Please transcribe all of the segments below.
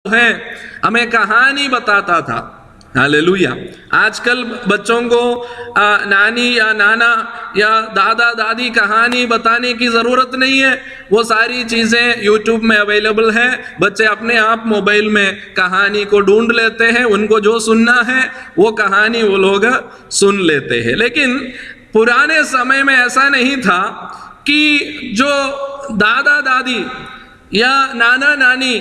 है हमें कहानी बताता था। हालेलुया। आजकल बच्चों को नानी या नाना या दादा दादी कहानी बताने की ज़रूरत नहीं है, वो सारी चीज़ें यूट्यूब में अवेलेबल है। बच्चे अपने आप मोबाइल में कहानी को ढूंढ लेते हैं, उनको जो सुनना है वो कहानी वो लोग सुन लेते हैं। लेकिन पुराने समय में ऐसा नहीं था कि जो दादा दादी या नाना नानी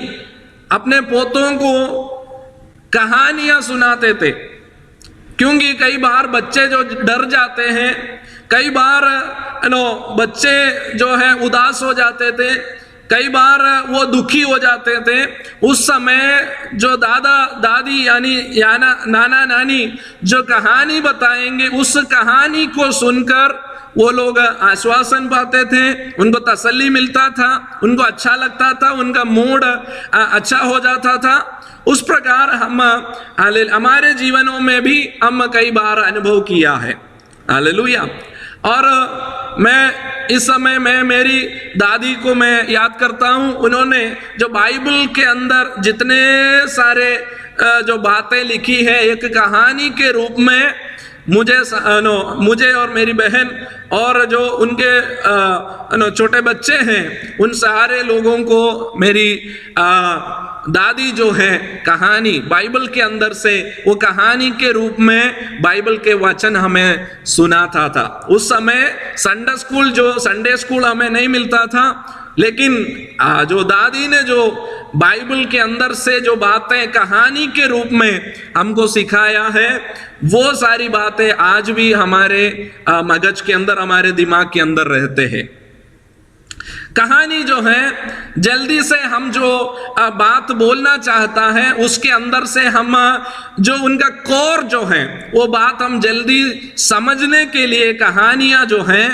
अपने पोतों को कहानियां सुनाते थे, क्योंकि कई बार बच्चे जो डर जाते हैं, कई बार बच्चे जो है उदास हो जाते थे, कई बार वो दुखी हो जाते थे। उस समय जो दादा दादी या नाना नानी जो कहानी बताएंगे, उस कहानी को सुनकर वो लोग आश्वासन पाते थे, उनको तसल्ली मिलता था, उनको अच्छा लगता था, उनका मूड अच्छा हो जाता था। उस प्रकार हम हमारे जीवनों में भी हम कई बार अनुभव किया है। हालेलुया। और मैं इस समय में मेरी दादी को मैं याद करता हूँ, उन्होंने जो बाइबल के अंदर जितने सारे जो बातें लिखी है एक कहानी के रूप में मुझे और मेरी बहन और जो उनके छोटे बच्चे हैं, उन सारे लोगों को मेरी दादी जो है कहानी बाइबल के अंदर से वो कहानी के रूप में बाइबल के वचन हमें सुनाता था। उस समय संडे स्कूल हमें नहीं मिलता था, लेकिन जो दादी ने जो बाइबल के अंदर से जो बातें कहानी के रूप में हमको सिखाया है, वो सारी बातें आज भी हमारे मगज के अंदर, हमारे दिमाग के अंदर रहते हैं। कहानी जो है जल्दी से हम जो बात बोलना चाहता है उसके अंदर से हम जो उनका कोर जो है वो बात हम जल्दी समझने के लिए कहानियां जो हैं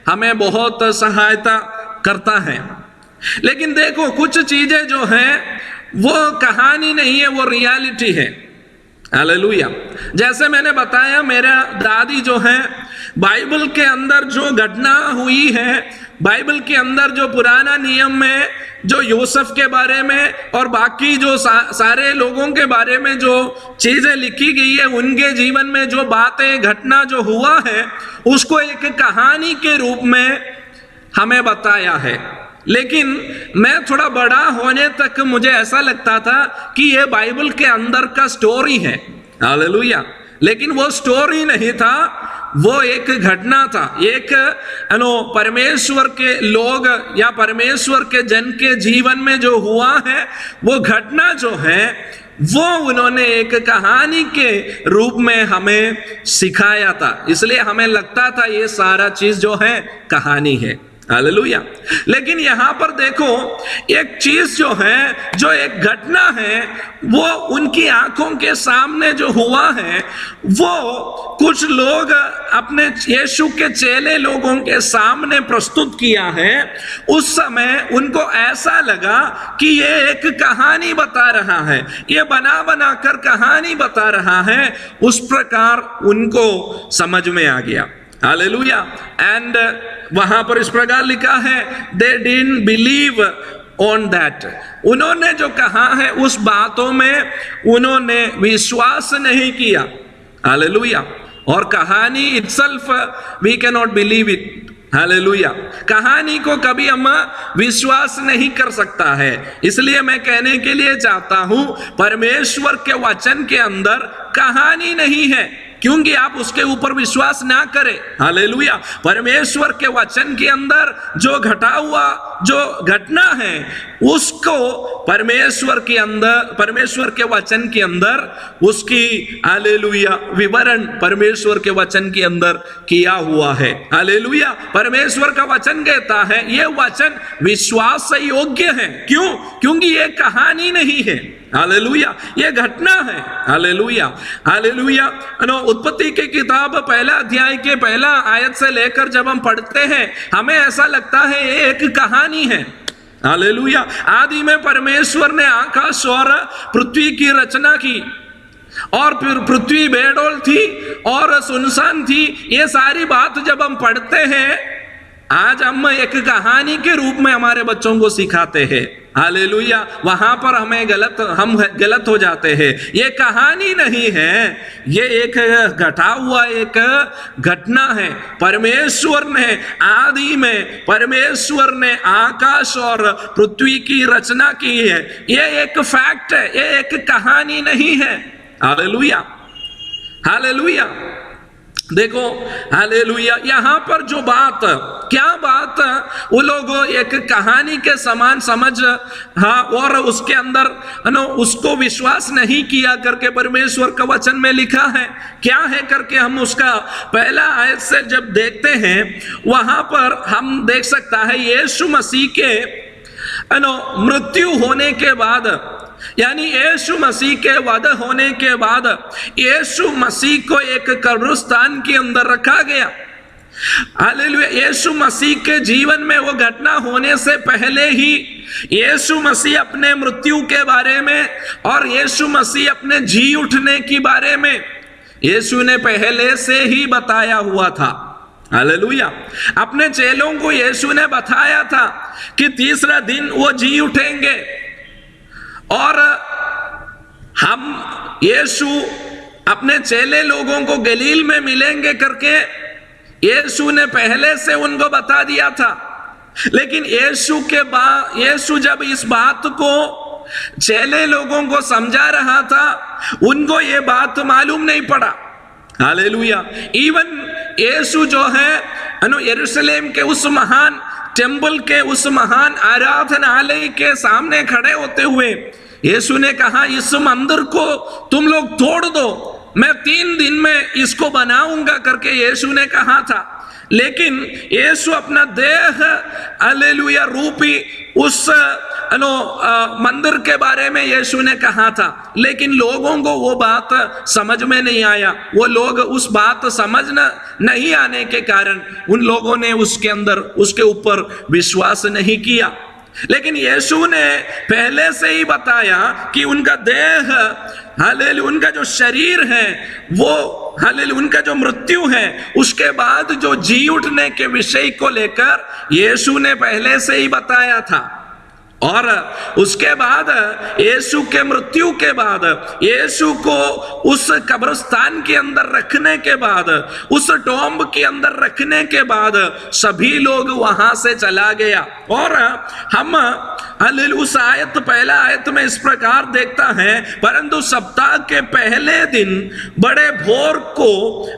हमें बहुत सहायता करता है। लेकिन देखो, कुछ चीजें जो हैं वो कहानी नहीं है, वो रियलिटी है। हालेलुया। जैसे मैंने बताया, मेरा दादी जो है बाइबल के अंदर जो घटना हुई है, बाइबल के अंदर जो पुराना नियम में जो यूसुफ के बारे में और बाकी जो सारे लोगों के बारे में जो चीजें लिखी गई है, उनके जीवन में जो बातें घटना जो हुआ है उसको एक कहानी के रूप में हमें बताया है। लेकिन मैं थोड़ा बड़ा होने तक मुझे ऐसा लगता था कि ये बाइबल के अंदर का स्टोरी है। हालेलुया। लेकिन वो स्टोरी नहीं था, वो एक घटना था। एक परमेश्वर के लोग या परमेश्वर के जन के जीवन में जो हुआ है, वो घटना जो है वो उन्होंने एक कहानी के रूप में हमें सिखाया था। इसलिए हमें लगता था ये सारा चीज जो है कहानी है। हालेलुया। लेकिन यहाँ पर देखो, एक चीज जो है, जो एक घटना है, वो उनकी आंखों के सामने जो हुआ है, वो कुछ लोग अपने यीशु के चेले लोगों के सामने प्रस्तुत किया है। उस समय उनको ऐसा लगा कि ये एक कहानी बता रहा है, ये बना बना कर कहानी बता रहा है। उस प्रकार उनको समझ में आ गया। हालेलुया। एंड वहां पर इस प्रकार लिखा है, they didn't believe on that. उन्होंने जो कहा है उस बातों में उन्होंने विश्वास नहीं किया। हालेलुया। और कहानी itself we can not believe it. Hallelujah. कहानी को कभी हम विश्वास नहीं कर सकता है। इसलिए मैं कहने के लिए चाहता हूं, परमेश्वर के वचन के अंदर कहानी नहीं है, क्योंकि आप उसके ऊपर विश्वास ना करें। हालेलुया। परमेश्वर के वचन के अंदर जो घटा हुआ जो घटना है उसको परमेश्वर के वचन के अंदर उसकी हालेलुया विवरण परमेश्वर के वचन के अंदर किया हुआ है। हालेलुया। परमेश्वर का वचन कहता है ये वचन विश्वास से योग्य है। क्यों? क्योंकि ये कहानी नहीं है। हालेलुया। ये घटना है। हालेलुया। हालेलुया। उत्पत्ति की किताब 1 अध्याय के 1 आयत से लेकर जब हम पढ़ते हैं, हमें ऐसा लगता है ये एक कहानी है। हालेलुया। आदि में परमेश्वर ने आकाश और पृथ्वी की रचना की, और फिर पृथ्वी बेडौल थी और सुनसान थी। ये सारी बात जब हम पढ़ते हैं, आज हम एक कहानी के रूप में हमारे बच्चों को सिखाते हैं। हालेलुया। वहां पर हम गलत हो जाते हैं। ये कहानी नहीं है, ये एक घटा हुआ एक घटना है। परमेश्वर ने आदि में परमेश्वर ने आकाश और पृथ्वी की रचना की है। ये एक फैक्ट है, ये एक कहानी नहीं है। Hallelujah, hallelujah. देखो, हालेलुया, यहां पर जो बात, क्या बात वो लोग एक कहानी के समान समझ, हाँ, और उसके अंदर उसको विश्वास नहीं किया करके परमेश्वर का वचन में लिखा है। क्या है करके हम उसका पहला आयत से जब देखते हैं, वहां पर हम देख सकता है यीशु मसीह के मृत्यु होने के बाद, यानी यीशु मसीह के वध होने के बाद यीशु मसीह को एक कब्रिस्तान के अंदर रखा गया। हालेलुया। यीशु मसीह के जीवन में वो घटना होने से पहले ही यीशु मसीह अपने मृत्यु के बारे में और यीशु मसीह अपने जी उठने के बारे में यीशु ने पहले से ही बताया हुआ था। हालेलुया। अपने चेलों को यीशु ने बताया था कि तीसरा दिन वो जी उठेंगे, और हम यीशु अपने चेले लोगों को गलील में मिलेंगे करके यीशु ने पहले से उनको बता दिया था। लेकिन यीशु जब इस बात को चेले लोगों को समझा रहा था, उनको ये बात मालूम नहीं पड़ा। हालेलुया। इवन यीशु जो है यरूशलेम के उस महान टेम्पल के उस महान आराधनालय के सामने खड़े होते हुए यीशु ने कहा, इस मंदिर को तुम लोग तोड़ दो, मैं 3 दिन में इसको बनाऊंगा करके यीशु ने कहा था। लेकिन यीशु अपना देह हालेलुया रूपी उस मंदिर के बारे में यीशु ने कहा था, लेकिन लोगों को वो बात समझ में नहीं आया। वो लोग उस बात समझ नहीं आने के कारण उन लोगों ने उसके अंदर उसके ऊपर विश्वास नहीं किया। लेकिन यीशु ने पहले से ही बताया कि उनका देह, हालेलुया, उनका जो शरीर है वो, हालेलुया, उनका जो मृत्यु है उसके बाद जो जी उठने के विषय को लेकर यीशु ने पहले से ही बताया था। और उसके बाद यीशु के मृत्यु के बाद यीशु को उस कब्रिस्तान के अंदर रखने के बाद, उस टॉम्ब के अंदर रखने के बाद सभी लोग वहां से चला गया। और हम उस आयत, पहला आयत में इस प्रकार देखता है, परंतु सप्ताह के पहले दिन बड़े भोर को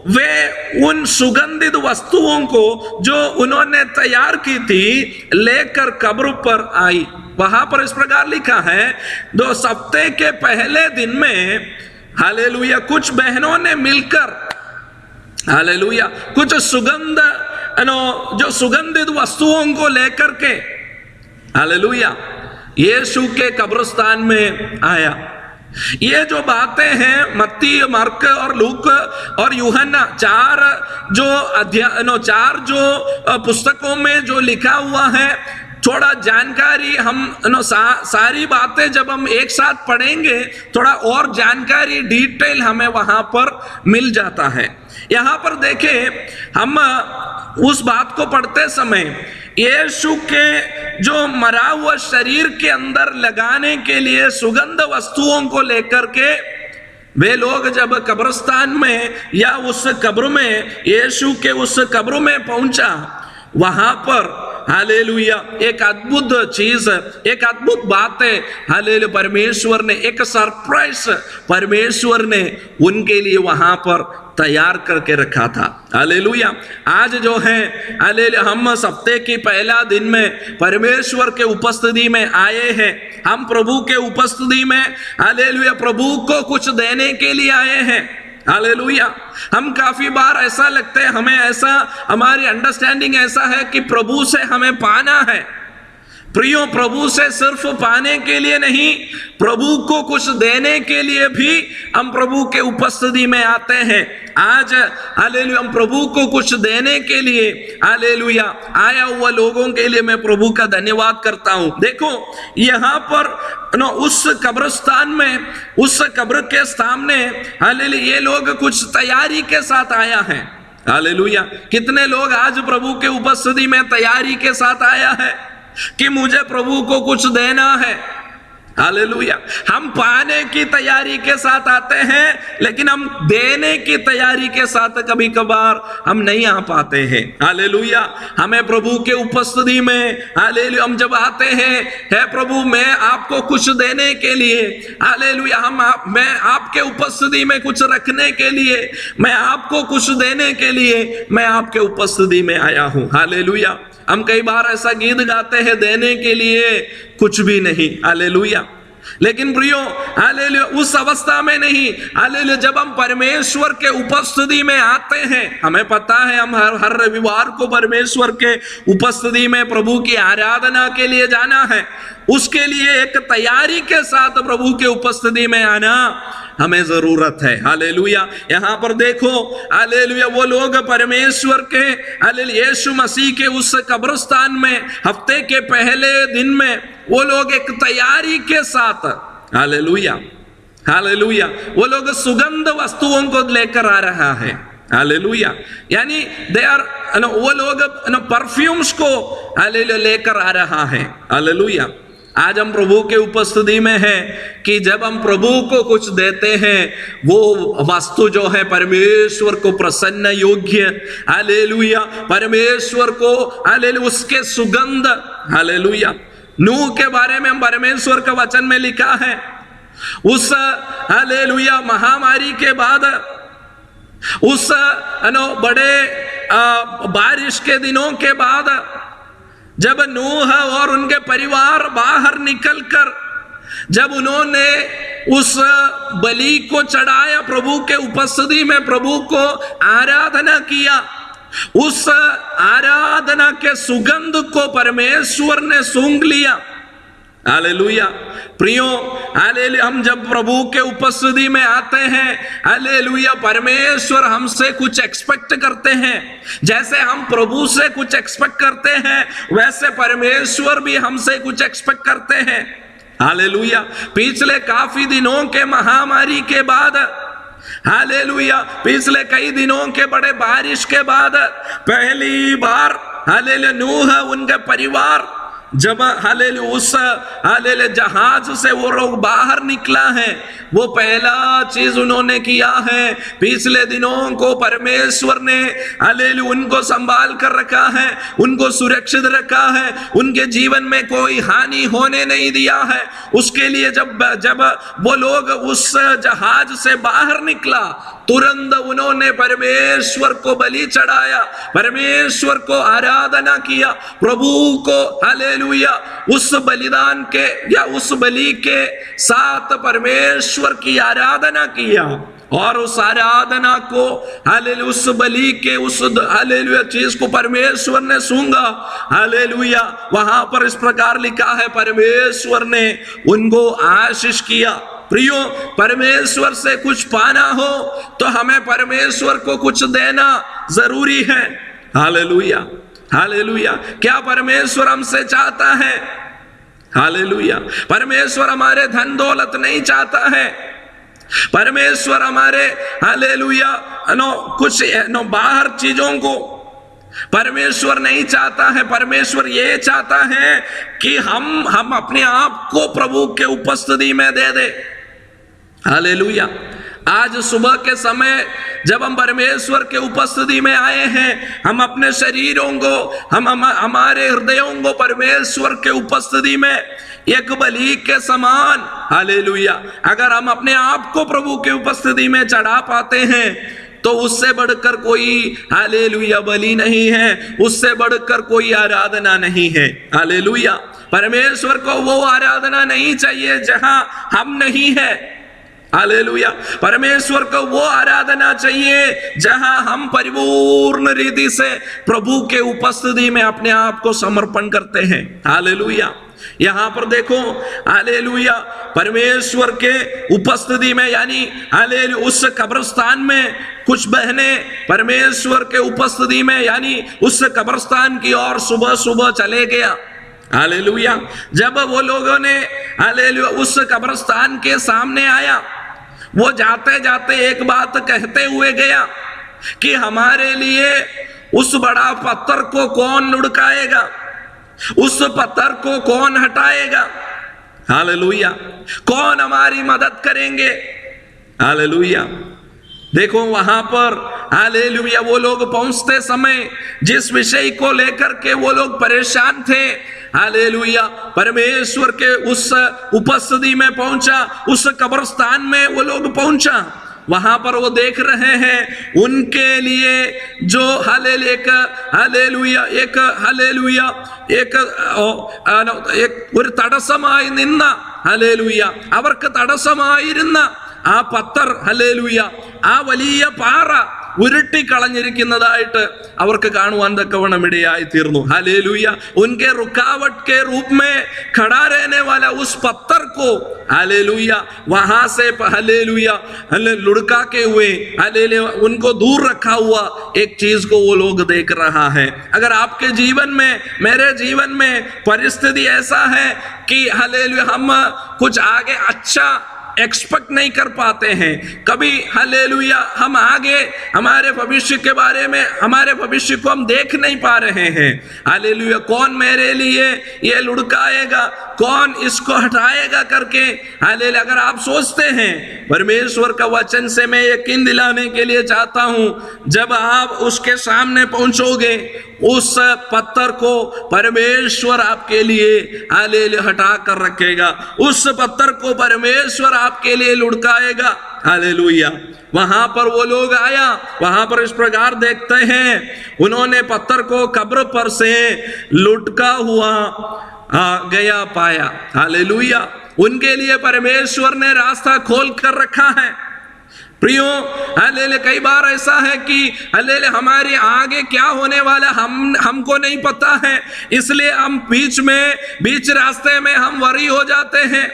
वे उन सुगंधित वस्तुओं को जो उन्होंने तैयार की थी लेकर कब्र पर आई। वहां पर इस प्रकार लिखा है, 2 सप्ताह के पहले दिन में हालेलुया कुछ बहनों ने मिलकर, हालेलुया, कुछ सुगंध जो सुगंधित वस्तुओं को लेकर के, हालेलुया, यीशु के कब्रिस्तान में आया। ये जो बातें हैं मत्ती, मार्क और लूक और यूहन्ना, 4 जो पुस्तकों में जो लिखा हुआ है, थोड़ा जानकारी हम सारी बातें जब हम एक साथ पढ़ेंगे थोड़ा और जानकारी डिटेल हमें वहां पर मिल जाता है। यहां पर देखें, हम उस बात को पढ़ते समय यीशु के जो मरा हुआ शरीर के अंदर लगाने के लिए सुगंध वस्तुओं को लेकर के वे लोग जब कब्रिस्तान में या उस कब्र में, यीशु के उस कब्र में पहुंचा, वहां पर हालेलुया एक अद्भुत चीज, एक अद्भुत बात है। हालेलुया, परमेश्वर ने एक सरप्राइज परमेश्वर ने उनके लिए वहां पर तैयार करके रखा था। हालेलुया। आज जो है हालेलुया, हम सप्ताह की पहला दिन में परमेश्वर के उपस्थिति में आए हैं। हम प्रभु के उपस्थिति में हालेलुया प्रभु को कुछ देने के लिए आए हैं। हालेलुया। हम काफी बार ऐसा लगता है, हमें ऐसा, हमारी अंडरस्टैंडिंग ऐसा है कि प्रभु से हमें पाना है। प्रियो, प्रभु से सिर्फ पाने के लिए नहीं, प्रभु को कुछ देने के लिए भी हम प्रभु के उपस्थिति में आते हैं। आज हालेलुया हम प्रभु को कुछ देने के लिए हालेलुया आया हुआ लोगों के लिए मैं प्रभु का धन्यवाद करता हूं। देखो, यहां पर उस कब्रिस्तान में, उस कब्र के सामने हालेलुया ये लोग कुछ तैयारी के साथ आया है। हालेलुया। कितने लोग आज प्रभु के उपस्थिति में तैयारी के साथ आया है कि मुझे प्रभु को कुछ देना है। हालेलुया। हम पाने की तैयारी के साथ आते हैं, लेकिन हम देने की तैयारी के साथ कभी कभार हम नहीं आ पाते हैं। हालेलुया। हमें प्रभु के उपस्थिति में, हालेलुया, हम जब आते हैं, है प्रभु मैं आपको कुछ देने के लिए, हालेलुया, मैं आपके उपस्थिति में कुछ रखने के लिए, मैं आपको कुछ देने के लिए मैं आपके उपस्थिति में आया हूं। हालेलुया। हम कई बार ऐसा गीत गाते हैं, देने के लिए कुछ भी नहीं। हालेलुया। लेकिन प्रियो, हालेलुया, उस अवस्था में नहीं। हालेलुया, जब हम परमेश्वर के उपस्थिति में आते हैं, हमें पता है हम हर रविवार को परमेश्वर के उपस्थिति में प्रभु की आराधना के लिए जाना है। उसके लिए एक तैयारी के साथ प्रभु के उपस्थिति में आना हमें जरूरत है। हालेलुया। यहाँ पर देखो, हालेलुया, वो लोग परमेश्वर के, हालेलुया, यीशु मसीह के उस कब्रिस्तान में हफ्ते के पहले दिन में वो लोग एक तैयारी के साथ, हालेलुया, हालेलुया, वो लोग सुगंध वस्तुओं को लेकर आ रहा है। हालेलुया। यानी दे आर, वो लोग परफ्यूम्स को, हालेलुया, लेकर आ रहा है। हालेलुया। आज हम प्रभु के उपस्थिति में हैं कि जब हम प्रभु को कुछ देते हैं, वो वस्तु जो है परमेश्वर को प्रसन्न योग्य, हालेलुया, परमेश्वर को, हालेलुया, उसके सुगंध, हालेलुया। नूह के बारे में हम परमेश्वर का वचन में लिखा है, उस, हालेलुया, महामारी के बाद, उस बड़े बारिश के दिनों के बाद, जब नूह और उनके परिवार बाहर निकलकर, जब उन्होंने उस बलि को चढ़ाया, प्रभु के उपस्थिति में प्रभु को आराधना किया, उस आराधना के सुगंध को परमेश्वर ने सूंघ लिया। हालेलुया। प्रियो, हालेलुया, हम जब प्रभु के उपस्थिति में आते हैं, हालेलुया, परमेश्वर हमसे कुछ एक्सपेक्ट करते हैं। जैसे हम प्रभु से कुछ एक्सपेक्ट करते हैं, वैसे परमेश्वर भी हमसे कुछ एक्सपेक्ट करते हैं। हालेलुया। पिछले काफी दिनों के महामारी के बाद, हालेलुया, पिछले कई दिनों के बड़े बारिश के बाद पहली बार, हालेलुया, नूह उनके परिवार जब, हालेलुया, उस, हालेलुया, जहाज से वो लोग बाहर निकला है, वो पहला चीज उन्होंने किया है, पिछले दिनों को परमेश्वर ने, हालेलुया, उनको संभाल कर रखा है, उनको सुरक्षित रखा है, उनके जीवन में कोई हानि होने नहीं दिया है। उसके लिए जब वो लोग उस जहाज से बाहर निकला, तुरंत उन्होंने परमेश्वर को बलि चढ़ाया, परमेश्वर को आराधना किया, प्रभु को, हालेलुया, उस बलिदान के या उस बलि के साथ परमेश्वर की आराधना किया। और उस आराधना को, हालेलुया, उस बलि के उस, हालेलुया, चीज को परमेश्वर ने सूंघा। हालेलुया। वहां पर इस प्रकार लिखा है, परमेश्वर ने उनको आशीष किया। प्रियो, परमेश्वर से कुछ पाना हो तो हमें परमेश्वर को कुछ देना जरूरी है। हालेलुया। हालेलुया। क्या परमेश्वर हमसे चाहता है? हालेलुया। परमेश्वर हमारे धन दौलत नहीं चाहता है। परमेश्वर हमारे, हालेलुया, कुछ बाहर चीजों को परमेश्वर नहीं चाहता है। परमेश्वर ये चाहता है कि हम अपने आप को प्रभु के उपस्थिति में दे दे। हालेलुया। आज सुबह के समय जब हम परमेश्वर के उपस्थिति में आए हैं, हम अपने शरीरों को, हमारे हृदयों को परमेश्वर के उपस्थिति में एक बलि के समान, हालेलुया, अगर हम अपने आप को प्रभु के उपस्थिति में चढ़ा पाते हैं तो उससे बढ़कर कोई, हालेलुया, बलि नहीं है, उससे बढ़कर कोई आराधना नहीं है। हालेलुया। परमेश्वर को वो आराधना नहीं चाहिए जहां हम नहीं है। हालेलुया। परमेश्वर को वो आराधना चाहिए जहां हम परिपूर्ण रीति से प्रभु के उपस्थिति में अपने आप को समर्पण करते हैं। हालेलुया। यहां पर देखो, हालेलुया, परमेश्वर के उपस्थिति में, यानी हालेलुया, उस कब्रिस्तान में कुछ बहनें परमेश्वर के उपस्थिति में, यानी उस कब्रिस्तान की ओर सुबह सुबह चले गया। हालेलुया। जब वो लोगों ने, हालेलुया, उस कब्रिस्तान के सामने आया, वो जाते जाते एक बात कहते हुए गया। कि हमारे लिए उस बड़ा पत्थर को कौन लुढ़काएगा, उस पत्थर को कौन हटाएगा। हालेलुया। कौन हमारी मदद करेंगे। हालेलुया। देखो वहां पर हालेलुया वो लोग पहुंचते समय जिस विषय को लेकर के वो लोग परेशान थे, हालेलुया, परमेश्वर के उस उपस्थिति में पहुंचा, उस कब्रिस्तान में वो लोग पहुंचा। वहां पर वो देख रहे हैं उनके लिए जो ഒരു തടസ്സമായി നിന്ന ഹല്ലേലൂയ അവർക്ക് തടസ്സമായിരുന്ന ആ പത്തർ ഹല്ലേലൂയ ആ വലിയ പാറ ഉരുട്ടിക്കളഞ്ഞിരിക്കുന്നതായിട്ട് അവർക്ക് കാണുവാൻ തക്കവണ്ണം ഇടയായി തീർന്നു। हालेलुया। उनके रुकावट के रूप में खड़ा रहने वाला उस पत्थर को हालेलुया वहां से हालेलुया लुढ़का के हुए हालेलुया उनको दूर रखा हुआ एक चीज को वो लोग देख रहा है। अगर आपके जीवन में, मेरे जीवन में परिस्थिति ऐसा है कि हालेलुया हम कुछ आगे अच्छा एक्सपेक्ट नहीं कर पाते हैं, कभी हालेलुया हम आगे हमारे भविष्य के बारे में, हमारे भविष्य को हम देख नहीं पा रहे हैं। हालेलुया। कौन मेरे लिए ये लुढ़काएगा, कौन इसको हटाएगा करके हालेलुया अगर आप सोचते हैं, परमेश्वर का वचन से मैं यकीन दिलाने के लिए चाहता हूं, जब आप उसके सामने पहुंचोगे उस पत्थर को परमेश्वर आपके लिए हालेलुया हटा कर रखेगा, उस पत्थर को परमेश्वर आपके लिए लुढ़काएगा। हालेलुया। वहां पर वो लोग आया, वहां पर इस प्रकार देखते हैं उन्होंने पत्थर को कब्र पर से लुढ़का हुआ गया पाया। हालेलुया। उनके लिए परमेश्वर ने रास्ता खोल कर रखा है। प्रियो हालेलुया कई बार ऐसा है कि हालेलुया हमारे आगे क्या होने वाला हमको नहीं पता है, इसलिए हम बीच रास्ते में हम वरी हो जाते हैं,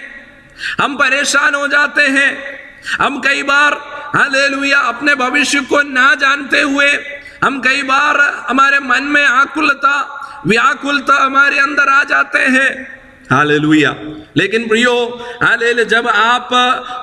हम परेशान हो जाते हैं। हम कई बार हालेलुया अपने भविष्य को ना जानते हुए हम कई बार हमारे मन में आकुलता, व्याकुलता हमारे अंदर आ जाते हैं। हालेलुया। लेकिन प्रियो हालेलुया जब आप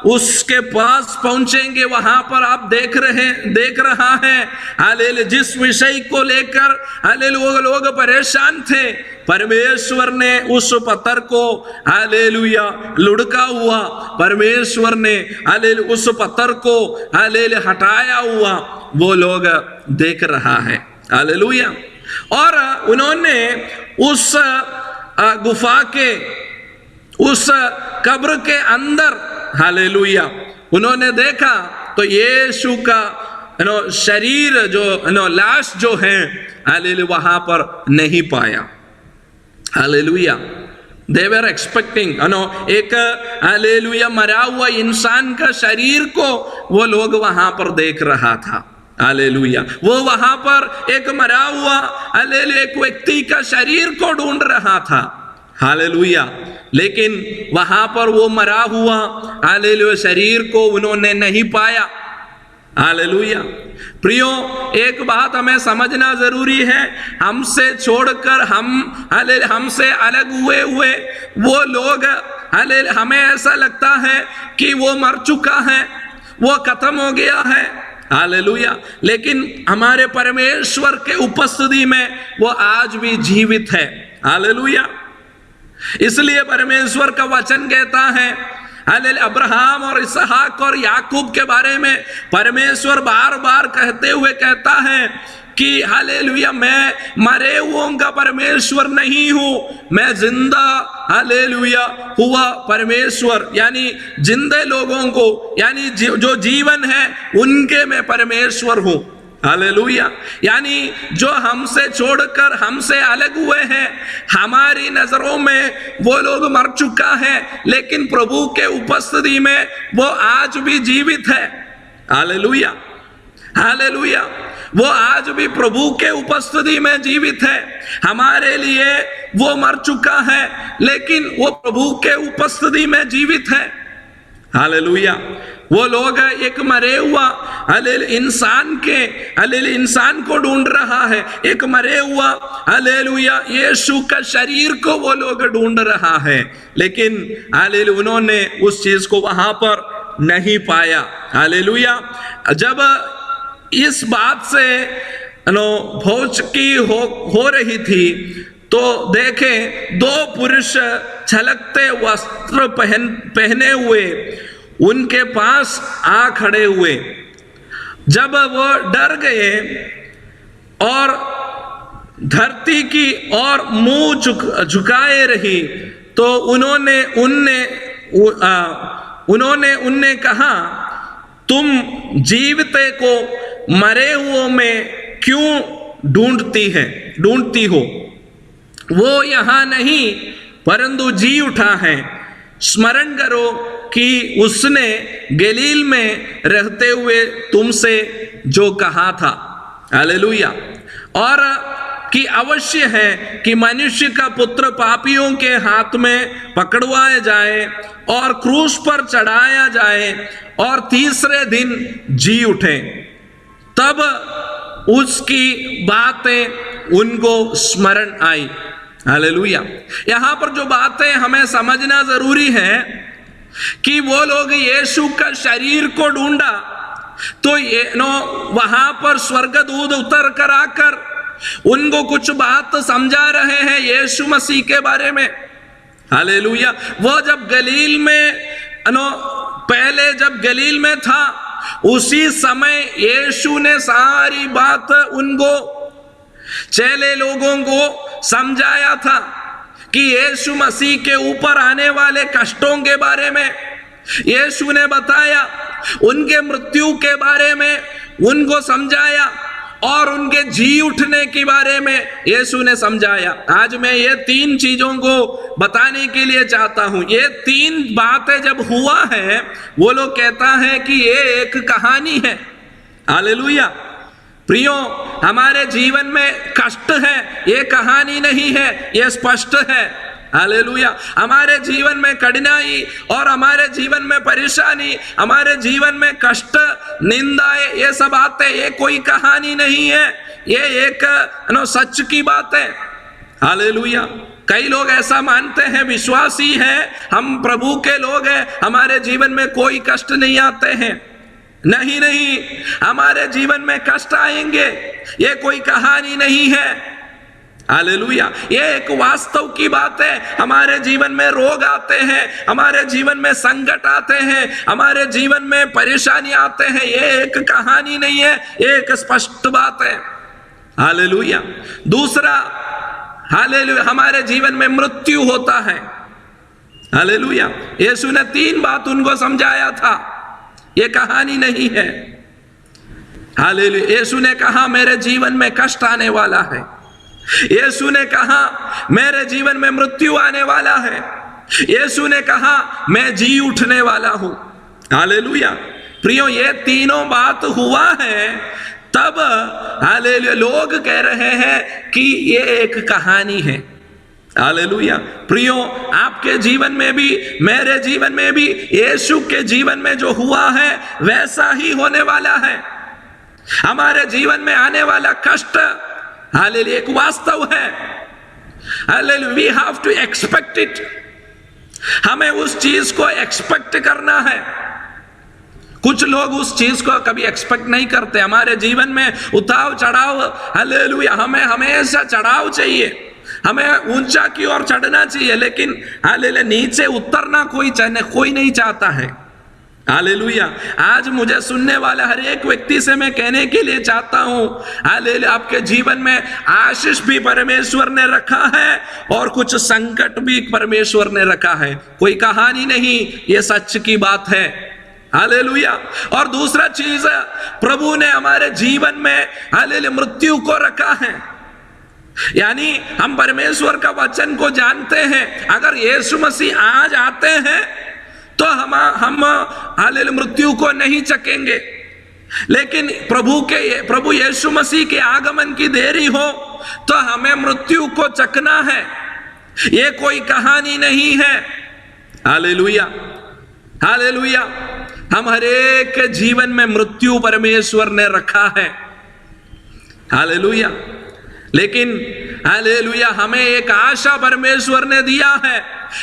उसके पास पहुंचेंगे वहां पर आप देख रहा है हालेलुया जिस विषय को लेकर हालेलुया वो लोग परेशान थे, परमेश्वर ने उस पत्थर को हालेलुया लुढ़का हुआ, परमेश्वर ने हालेलुया उस पत्थर को हालेलुया हटाया हुआ वो लोग देख रहा है। हालेलुया। और उन्होंने उस गुफा के, उस कब्र के अंदर हालेलुया उन्होंने देखा तो यीशु का शरीर जो लाश जो है हालेलुया वहां पर नहीं पाया। हालेलुया। दे वर एक्सपेक्टिंग एक हालेलुया मरा हुआ इंसान का शरीर को वो लोग वहां पर देख रहा था। हालेलुया। वो वहां पर एक मरा हुआ हालेलुया एक व्यक्ति का शरीर को ढूंढ रहा था। हालेलुया। लेकिन वहां पर वो मरा हुआ हालेलुया शरीर को उन्होंने नहीं पाया। हालेलुया। प्रियो एक बात हमें समझना जरूरी है, हमसे छोड़कर हमसे अलग हुए वो लोग हालेलुया हमें ऐसा लगता है कि वो मर चुका है, वो खत्म हो गया है। हालेलुया। लेकिन हमारे परमेश्वर के उपस्थिति में वो आज भी जीवित है। हालेलुया। इसलिए परमेश्वर का वचन कहता है हालेलुया अब्राहम और इसहाक और याकूब के बारे में परमेश्वर बार बार कहते हुए कहता है कि हालेलुया मैं मरे हुओं का परमेश्वर नहीं हूं, मैं जिंदा हालेलुया हुआ परमेश्वर, यानी जिंदे लोगों को, यानी जो जीवन है उनके मैं परमेश्वर हूं। हालेलुया। यानी जो हमसे छोड़कर हमसे अलग हुए हैं, हमारी नजरों में वो लोग मर चुका है, लेकिन प्रभु के उपस्थिति में वो आज भी जीवित है। हालेलुया। हालेलुया। वो आज भी प्रभु के उपस्थिति में जीवित है। हमारे लिए वो मर चुका है, लेकिन वो प्रभु के उपस्थिति में जीवित है। हालेलुया। वो लोग एक मरे हुआ इंसान को ढूंढ रहा है, एक मरे हुआ हालेलुया यीशु का शरीर को वो लोग ढूंढ रहा है, लेकिन हालेलुया उन्होंने उस चीज को वहां पर नहीं पाया। हालेलुया। जब इस बात से भौचकी हो रही थी तो देखें, दो पुरुष छलकते वस्त्र पहने हुए उनके पास आ खड़े हुए। जब वो डर गए और धरती की ओर मुंह झुकाए रही तो उन्होंने कहा, तुम जीवते को मरे हुओं में क्यों ढूंढती हो? वो यहाँ नहीं परंतु जी उठा है। स्मरण करो कि उसने गलील में रहते हुए तुमसे जो कहा था। हालेलुया। और कि अवश्य है कि मनुष्य का पुत्र पापियों के हाथ में पकड़वाया जाए और क्रूस पर चढ़ाया जाए और तीसरे दिन जी उठे। तब उसकी बातें उनको स्मरण आई। हालेलुया। यहां पर जो बातें हमें समझना जरूरी है कि वो लोग यीशु का शरीर को ढूंढा तो वहां पर स्वर्गदूत उतर कर आकर उनको कुछ बात समझा रहे हैं यीशु मसीह के बारे में। हालेलुया। वो जब गलील में पहले जब गलील में था उसी समय यीशु ने सारी बात उनको चेले लोगों को समझाया था कि यीशु मसीह के ऊपर आने वाले कष्टों के बारे में यीशु ने बताया, उनके मृत्यु के बारे में उनको समझाया और उनके जी उठने के बारे में यीशु ने समझाया। आज मैं ये तीन चीजों को बताने के लिए चाहता हूं। ये तीन बातें जब हुआ है वो लोग कहता है कि ये एक कहानी है। हालेलुया। प्रियो, हमारे जीवन में कष्ट है, ये कहानी नहीं है, ये स्पष्ट है। हालेलुया। हमारे जीवन में कठिनाई और हमारे जीवन में परेशानी, हमारे जीवन में कष्ट, निंदाएं, ये सब आते, ये कोई कहानी नहीं है, ये एक सच की बात है। हालेलुया। कई लोग ऐसा मानते हैं, विश्वासी है, हम प्रभु के लोग हैं, हमारे जीवन में कोई कष्ट नहीं आते हैं। नहीं, हमारे जीवन में कष्ट आएंगे, ये कोई कहानी नहीं है। हालेलुया। ये एक वास्तव की बात है। हमारे जीवन में रोग आते हैं, हमारे जीवन में संकट आते हैं, हमारे जीवन में परेशानी आते हैं, ये एक कहानी नहीं है, ये एक स्पष्ट बात है। हालेलुया। दूसरा, हालेलुया, हमारे जीवन में मृत्यु होता है। हालेलुया। यीशु ने तीन बात उनको समझाया था, ये कहानी नहीं है। हालेलुया। यीशु ने कहा मेरे जीवन में कष्ट आने वाला है। यीशु ने कहा मेरे जीवन में मृत्यु आने वाला है। यीशु ने कहा मैं जी उठने वाला हूं। हालेलुया। प्रियो, ये तीनों बात हुआ है तब हालेलुया लोग कह रहे हैं कि ये एक कहानी है। हालेलुया। प्रियो, आपके जीवन में भी, मेरे जीवन में भी यीशु के जीवन में जो हुआ है वैसा ही होने वाला है। हमारे जीवन में आने वाला कष्ट, हालेलुया, एक वास्तव है। Hallelujah. We have to expect it. हमें उस चीज को एक्सपेक्ट करना है। कुछ लोग उस चीज को कभी एक्सपेक्ट नहीं करते। हमारे जीवन में उतार चढ़ाव, हालेलुया, हमें हमेशा चढ़ाव चाहिए, हमें ऊंचा की ओर चढ़ना चाहिए, लेकिन हालेलुया नीचे उतरना कोई नहीं चाहता है। हालेलुया। आज मुझे सुनने वाले हर एक व्यक्ति से मैं कहने के लिए चाहता हूं, हालेलुया, आपके जीवन में आशीष भी परमेश्वर ने रखा है और कुछ संकट भी परमेश्वर ने रखा है। कोई कहानी नहीं, ये सच की बात है। हालेलुया। और दूसरा चीज, प्रभु ने हमारे जीवन में हालेलुया मृत्यु को रखा है। यानी हम परमेश्वर का वचन को जानते हैं। अगर यीशु मसीह आज आते हैं तो हम हालेलुया मृत्यु को नहीं चखेंगे, लेकिन प्रभु यीशु मसीह के आगमन की देरी हो तो हमें मृत्यु को चखना है। ये कोई कहानी नहीं है। हालेलुया। हालेलुया। हम हर एक जीवन में मृत्यु परमेश्वर ने रखा है। हालेलुया। लेकिन हालेलुया हमें एक आशा परमेश्वर ने दिया है,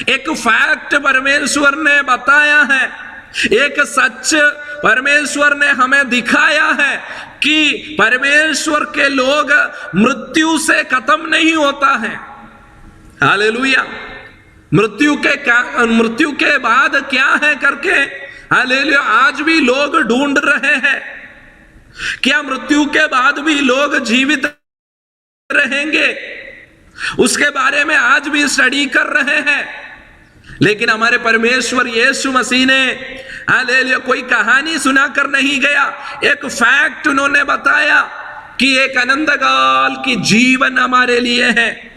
एक फैक्ट परमेश्वर ने बताया है, एक सच परमेश्वर ने हमें दिखाया है कि परमेश्वर के लोग मृत्यु से खत्म नहीं होता है। हालेलुया। मृत्यु के बाद क्या है करके, हालेलुया, आज भी लोग ढूंढ रहे हैं। क्या मृत्यु के बाद भी लोग जीवित रहेंगे, उसके बारे में आज भी स्टडी कर रहे हैं। लेकिन हमारे परमेश्वर यीशु मसीह ने, हालेलुया, कोई कहानी सुनाकर नहीं गया, एक फैक्ट उन्होंने बताया कि एक अनंतकाल की जीवन हमारे लिए है।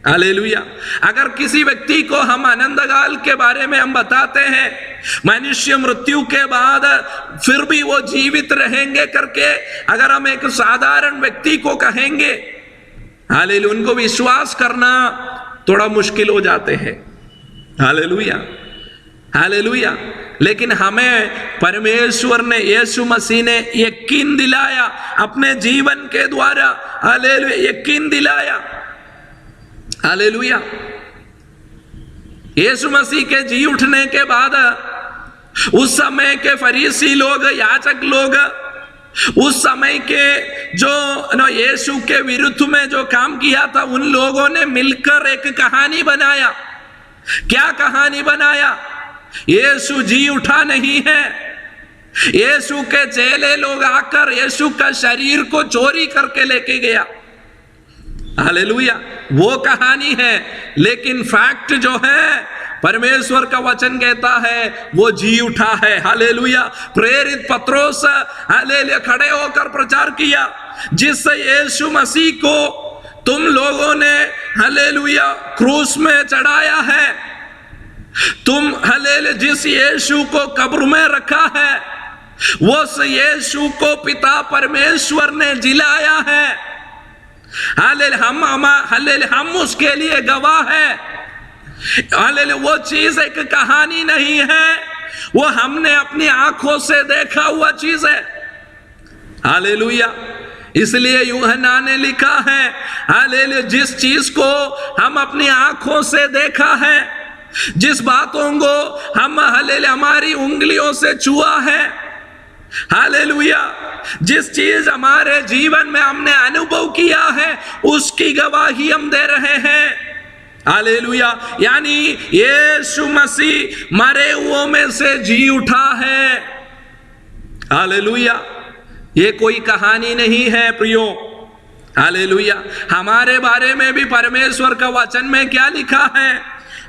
हालेलुया। अगर किसी व्यक्ति को हम अनंतकाल के बारे में हम बताते हैं, मनुष्य मृत्यु के बाद फिर भी वो जीवित रहेंगे करके अगर हम एक साधारण व्यक्ति को कहेंगे, हालेलुया, उनको विश्वास करना थोड़ा मुश्किल हो जाते हैं। Hallelujah, hallelujah. लेकिन हमें परमेश्वर ने, यीशु मसीह ने यकीन दिलाया अपने जीवन के द्वारा। हालेलुया, यकीन दिलाया। हालेलुया। यीशु मसीह के जी उठने के बाद उस समय के फरीसी लोग, याजक लोग, उस समय के जो यीशु के विरुद्ध में जो काम किया था, उन लोगों ने मिलकर एक कहानी बनाया। क्या कहानी बनाया? यीशु जी उठा नहीं है। यीशु के चेले लोग आकर यीशु का शरीर को चोरी करके लेके गया। हालेलुया, वो कहानी है। लेकिन फैक्ट जो है, परमेश्वर का वचन कहता है वो जी उठा है। हालेलुया। प्रेरित पत्रोस, हालेलुया, खड़े होकर प्रचार किया, जिससे यीशु मसीह को तुम लोगों ने, हालेलुया, क्रूस में चढ़ाया है। तुम, हालेलुया, जिस यीशु को कब्र में रखा है, वो यीशु को पिता परमेश्वर ने जिलाया है। हालेलुया, हम उसके लिए गवाह है। हालेलुया, वो चीज एक कहानी नहीं है, वो हमने अपनी आंखों से देखा हुआ चीज है। हालेलुया। इसलिए यूहन्ना ने लिखा है, हालेलुया, जिस चीज को हम अपनी आंखों से देखा है, जिस बातों को हम, हालेलुया, हमारी उंगलियों से छुआ है, हालेलुया, जिस चीज हमारे जीवन में हमने अनुभव किया है, उसकी गवाही हम दे रहे हैं। हालेलुया। यानी यीशु मसीह मरे हुओं में से जी उठा है। हालेलुया। ये कोई कहानी नहीं है प्रियो। हालेलुया। हमारे बारे में भी परमेश्वर का वचन में क्या लिखा है?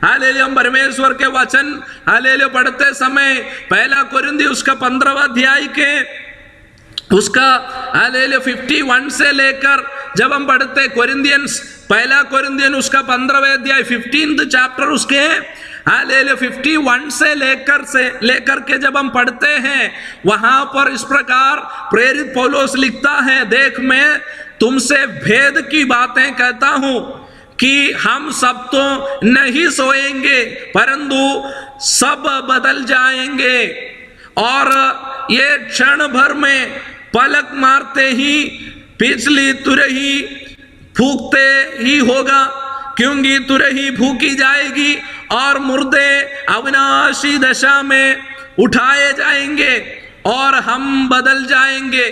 हालेलुया, हम परमेश्वर के वचन, हालेलुया, पढ़ते समय पहला कुरिन्थियों उसका 15वां अध्याय के उसका, हालेलुया, 51 से लेकर जब हम पढ़ते कुरिन्थियंस, पहला कुरिन्थियन उसका 15वां अध्याय 15th चैप्टर उसके, हालेलुया, 51 से लेकर के जब हम पढ़ते हैं, वहां पर इस प्रकार प्रेरित पौलुस लिखता है, देख मैं तुमसे भेद की बातें कहता हूं कि हम सब तो नहीं सोएंगे, परंतु सब बदल जाएंगे, और ये क्षण भर में पलक मारते ही पिछली तुरही फूकते ही होगा, क्योंकि तुरही फूकी जाएगी और मुर्दे अविनाशी दशा में उठाए जाएंगे और हम बदल जाएंगे।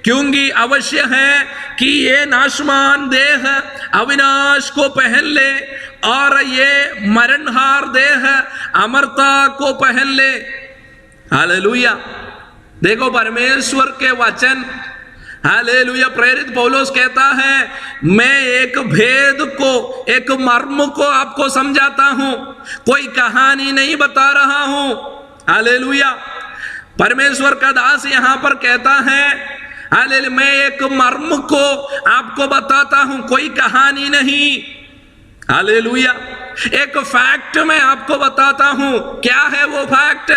क्योंकि अवश्य है कि ये नाशमान देह अविनाश को पहन ले और ये मरणहार देह अमरता को पहन ले। हालेलुया। देखो परमेश्वर के वचन, हालेलुया, प्रेरित पौलुस कहता है, मैं एक भेद को, एक मर्म को आपको समझाता हूं, कोई कहानी नहीं बता रहा हूं। हालेलुया। परमेश्वर का दास यहां पर कहता है, हालेलुया, मैं एक मर्म को आपको बताता हूं, कोई कहानी नहीं। हालेलुया। एक फैक्ट मैं आपको बताता हूं। क्या है वो फैक्ट?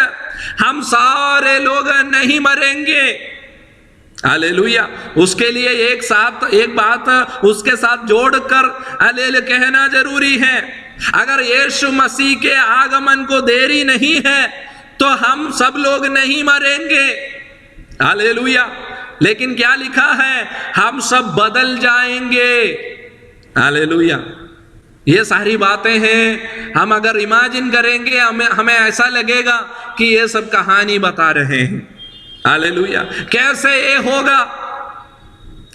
हम सारे लोग नहीं मरेंगे। हालेलुया। उसके लिए एक बात उसके साथ जोड़कर हालेलुया कहना जरूरी है। अगर यीशु मसीह के आगमन को देरी नहीं है तो हम सब लोग नहीं मरेंगे। हालेलुया। लेकिन क्या लिखा है? हम सब बदल जाएंगे। हालेलुया। ये सारी बातें हैं, हम अगर इमेजिन करेंगे हमें ऐसा लगेगा कि ये सब कहानी बता रहे हैं। हालेलुया। कैसे ये होगा?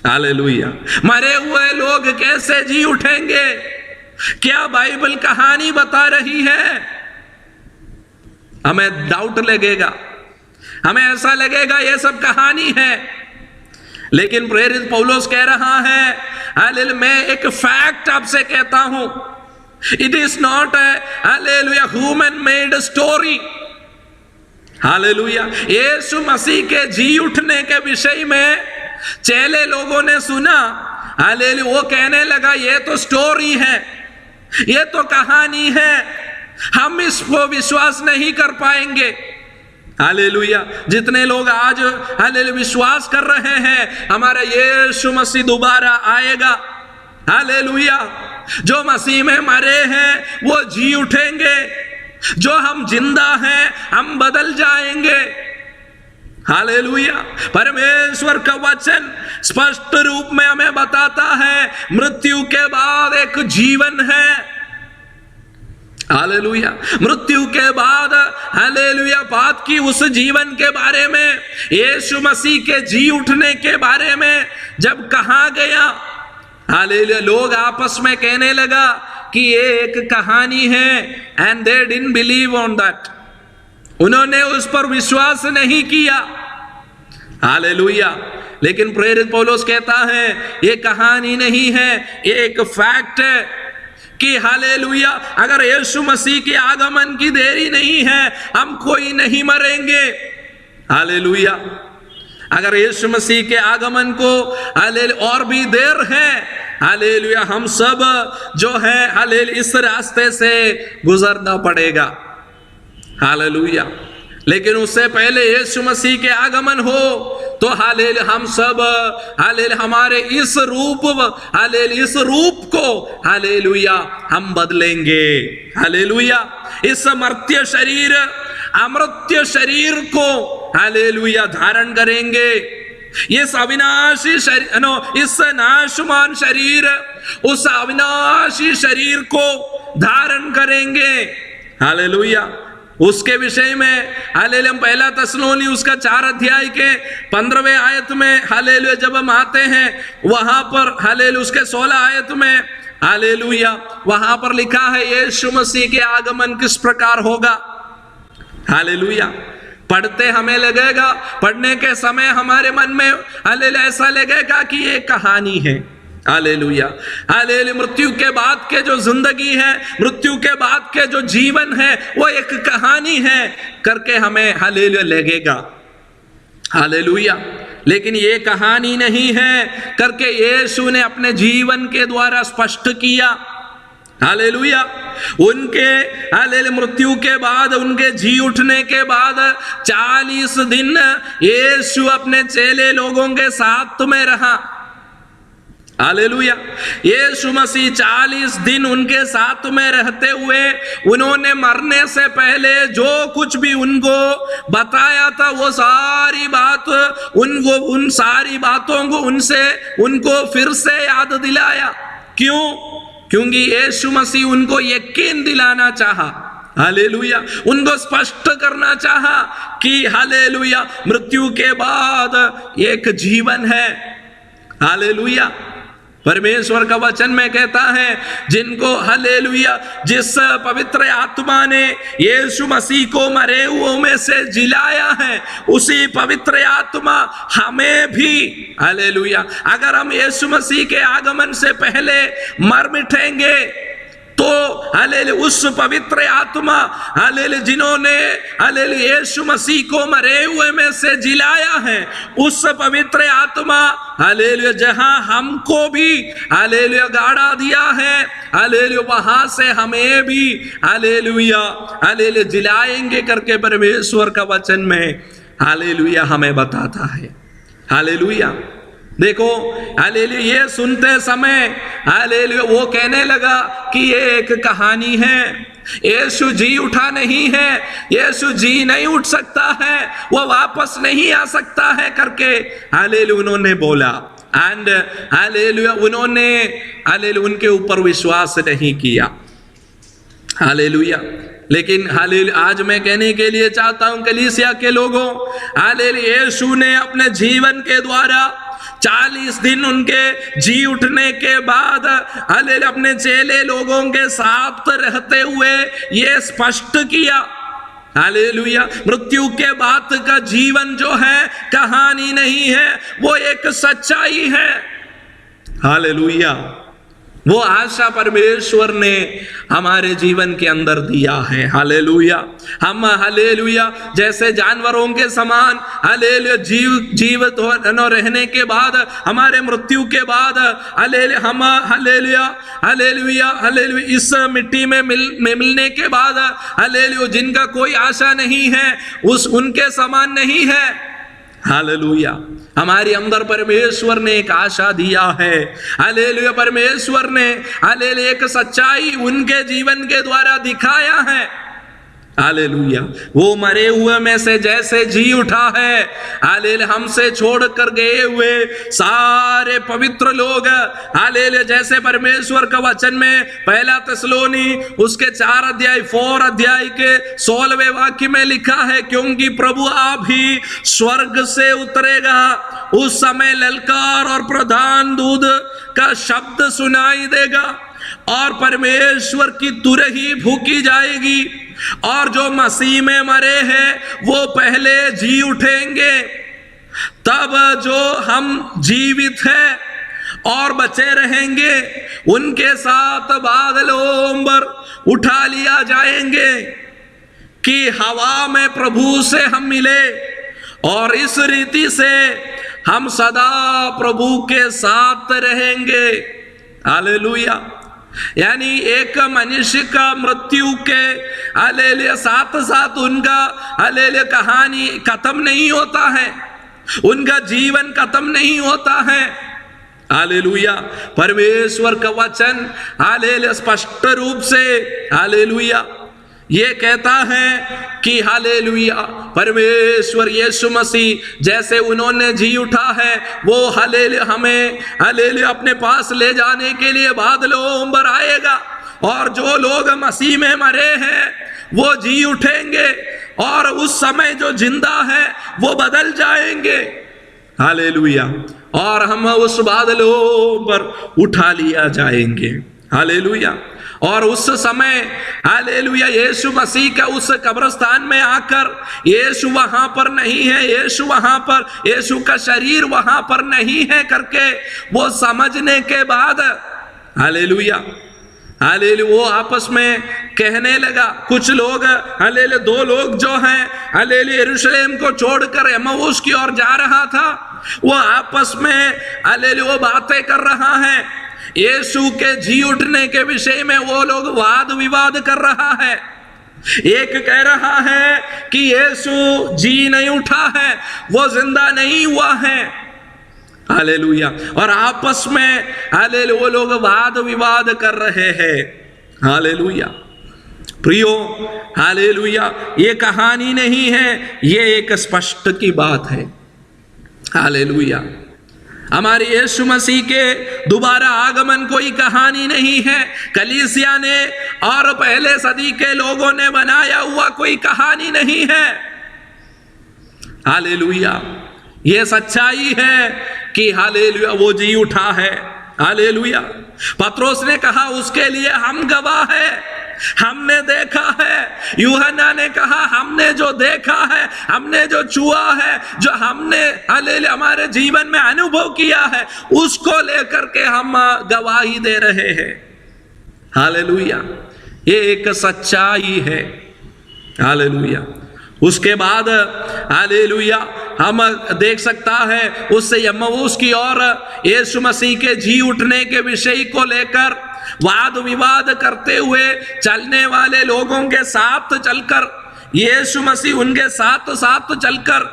हालेलुया। मरे हुए लोग कैसे जी उठेंगे? क्या बाइबल कहानी बता रही है? हमें डाउट लगेगा, हमें ऐसा लगेगा ये सब कहानी है। लेकिन प्रेरित पौलुस कह रहा है, हालेलुया, मैं एक फैक्ट आपसे कहता हूं, it is not hallelujah human made story. Hallelujah. Yeshu Masih के जी उठने के विषय में चेले लोगों ने सुना, हालेलुया, वो कहने लगा ये तो स्टोरी है, ये तो कहानी है, हम इसको विश्वास नहीं कर पाएंगे। हालेलुया। जितने लोग आज हालेलुया विश्वास कर रहे हैं हमारा यीशु मसीह दोबारा आएगा, हालेलुया, जो मसीह में मरे हैं वो जी उठेंगे, जो हम जिंदा हैं हम बदल जाएंगे। हालेलुया। परमेश्वर का वचन स्पष्ट रूप में हमें बताता है मृत्यु के बाद एक जीवन है। हालेलुया। मृत्यु के बाद हालेलुया बात की उस जीवन के बारे में, यीशु मसीह के जी उठने के बारे में जब कहा गया, हालेलुया, लोग आपस में कहने लगा कि ये एक कहानी है, and they didn't believe on that. उन्होंने उस पर विश्वास नहीं किया। हालेलुया। लेकिन प्रेरित पौलुस कहता है ये कहानी नहीं है, ये एक फैक्ट है कि हालेलुया अगर यीशु मसीह के आगमन की देरी नहीं है हम कोई नहीं मरेंगे। हालेलुया। अगर यीशु मसीह के आगमन को हालेलुया और भी देर है, हालेलुया, हम सब जो है हालेलुया इस रास्ते से गुजरना पड़ेगा। हालेलुया। लेकिन उससे पहले यीशु मसीह के आगमन हो तो हालेलुया हम सब हालेलुया हमारे इस रूप हालेलुया इस रूप को हालेलुया हम बदलेंगे। हालेलुया। इस मर्त्य शरीर अमर्त्य शरीर को हालेलुया धारण करेंगे। इस अविनाशी शरीर, इस नाशमान शरीर उस अविनाशी शरीर को धारण करेंगे। हालेलुया। उसके विषय में हालेलुया हम पहला तस्सलोनी उसका 4 अध्याय के 15वें आयत में हालेलुया जब हम आते हैं वहां पर हालेलुया उसके 16 आयत में हालेलुया वहां पर लिखा है यीशु मसीह के आगमन किस प्रकार होगा। हालेलुया। पढ़ते हमें लगेगा, पढ़ने के समय हमारे मन में हालेलुया ऐसा लगेगा कि ये कहानी है। हालेलुया। हालेलुया। मृत्यु के बाद के जो जिंदगी है, मृत्यु के बाद के जो जीवन है वो एक कहानी है करके हमें हालेलुया लगेगा। हालेलुया। लेकिन ये कहानी नहीं है करके यीशु ने अपने जीवन के द्वारा स्पष्ट किया। हालेलुया। उनके हालेलुया मृत्यु के बाद, उनके जी उठने के बाद 40 दिन यीशु अपने चेले लोगों के साथ में रहा। हालेलुया। यीशु मसीह 40 दिन उनके साथ में रहते हुए उन्होंने मरने से पहले जो कुछ भी उनको बताया था वो सारी बात उनको, उन सारी बातों को उनको फिर से याद दिलाया। क्यों? क्योंकि यीशु मसीह उनको यकीन दिलाना चाहा। हालेलुया। उनको स्पष्ट करना चाहा कि हालेलुया मृत्यु के बाद एक जीवन है। हालेलुया। परमेश्वर का वचन में कहता है जिनको हालेलुया जिस पवित्र आत्मा ने यीशु मसीह को मरे हुओं में से जिलाया है उसी पवित्र आत्मा हमें भी हालेलुया अगर हम यीशु मसीह के आगमन से पहले मर मिटेंगे तो हालेलुया उस पवित्र आत्मा हालेलुया जिन्होंने हालेलुया यीशु मसीह को मरे हुए में से जिलाया है उस पवित्र आत्मा हालेलुया जहां हमको भी हालेलुया गाड़ा दिया है हालेलुया वहां से हमें भी हालेलुया हालेलुया जिलाएंगे करके परमेश्वर का वचन में हालेलुया हमें बताता है। हालेलुया। देखो हालेलुया ये सुनते समय हालेलुया वो कहने लगा कि ये एक कहानी है, यीशु जी उठा नहीं है, यीशु जी नहीं उठ सकता है, वो वापस नहीं आ सकता है करके हालेलुया उन्होंने बोला। एंड हालेलुया उन्होंने हालेलुया उनके ऊपर विश्वास नहीं किया। हालेलुया। लेकिन हालेलुया आज मैं कहने के लिए चाहता हूं कलीसिया के लोगों, हालेलुया यीशु ने अपने जीवन के द्वारा 40 दिन उनके जी उठने के बाद हालेलुया अपने चेले लोगों के साथ रहते हुए ये स्पष्ट किया, हालेलुया मृत्यु के बाद का जीवन जो है कहानी नहीं है, वो एक सच्चाई है। हालेलुया वो आशा परमेश्वर ने हमारे जीवन के अंदर दिया है। हालेलुया हम हालेलुया जैसे जानवरों के समान हालेलुया जीवित रहने के बाद, हमारे मृत्यु के बाद हालेलुया हम हालेलुया हालेलुया हालेलुया इस मिट्टी में मिलने के बाद हालेलुया जिनका कोई आशा नहीं है उनके समान नहीं है। हालेलुया हमारे अंदर परमेश्वर ने एक आशा दिया है। हालेलुया परमेश्वर ने हालेलुया एक सच्चाई उनके जीवन के द्वारा दिखाया है। हालेलुया वो मरे हुए में से जैसे जी उठा है, हालेलुया हमसे छोड़कर गए हुए सारे पवित्र लोग, हालेलुया जैसे परमेश्वर का वचन में पहला थिस्सलुनी उसके 4 अध्याय के 16वें वाक्य में लिखा है, क्योंकि प्रभु आप ही स्वर्ग से उतरेगा, उस समय ललकार और प्रधान दूत का शब्द सुनाई देगा और परमेश्वर की तुरही फूंकी जाएगी और जो मसीह में मरे हैं वो पहले जी उठेंगे। तब जो हम जीवित हैं और बचे रहेंगे उनके साथ बादलों पर उठा लिया जाएंगे कि हवा में प्रभु से हम मिले और इस रीति से हम सदा प्रभु के साथ रहेंगे। हालेलुया यानी एक मनुष्य का मृत्यु के हालेलुया साथ साथ उनका हालेलुया कहानी खत्म नहीं होता है, उनका जीवन खत्म नहीं होता है। हालेलुया परमेश्वर का वचन हालेलुया स्पष्ट रूप से हालेलुया ये कहता है कि हालेलुया परमेश्वर यीशु मसीह जैसे उन्होंने जी उठा है वो हालेलुया हमें हालेलुया अपने पास ले जाने के लिए बादलों पर आएगा और जो लोग मसीह में मरे हैं वो जी उठेंगे और उस समय जो जिंदा है वो बदल जाएंगे। हालेलुया और हम उस बादलों पर उठा लिया जाएंगे। हालेलुया और उस समय हालेलुया यीशु मसीह का उस कब्रिस्तान में आकर यीशु वहां पर नहीं है, यीशु वहां पर, यीशु का शरीर वहां पर नहीं है करके वो समझने के बाद हालेलुया हालेलुया वो आपस में कहने लगा, कुछ लोग हालेलुया 2 लोग जो हैं हालेलुया यरूशलेम को छोड़कर एमाउस की ओर जा रहा था, वो आपस में हालेलुया बातें कर रहा है। यीशु के जी उठने के विषय में वो लोग वाद विवाद कर रहा है। एक कह रहा है कि यीशु जी नहीं उठा है, वो जिंदा नहीं हुआ है। हालेलुया और आपस में हालेलुया वो लोग वाद विवाद कर रहे हैं। हालेलुया प्रियो हालेलुया ये कहानी नहीं है, ये एक स्पष्ट की बात है। हालेलुया हमारे यीशु मसीह के दोबारा आगमन कोई कहानी नहीं है, कलीसिया ने और पहले सदी के लोगों ने बनाया हुआ कोई कहानी नहीं है। हालेलुया ये सच्चाई है कि हालेलुया वो जी उठा है। हालेलुया पत्रोस ने कहा उसके लिए हम गवाह है, हमने देखा है। यूहन्ना ने कहा हमने जो देखा है, हमने जो छुआ है, जो हमने हालेलुया हमारे जीवन में अनुभव किया है, उसको लेकर के हम गवाही दे रहे हैं। हालेलुया ये एक सच्चाई है। हालेलुया उसके बाद हालेलुया हम देख सकता है उससे एमाउस की ओर यीशु मसीह के जी उठने के विषय को लेकर वाद विवाद करते हुए चलने वाले लोगों के साथ चलकर यीशु मसीह उनके साथ साथ चलकर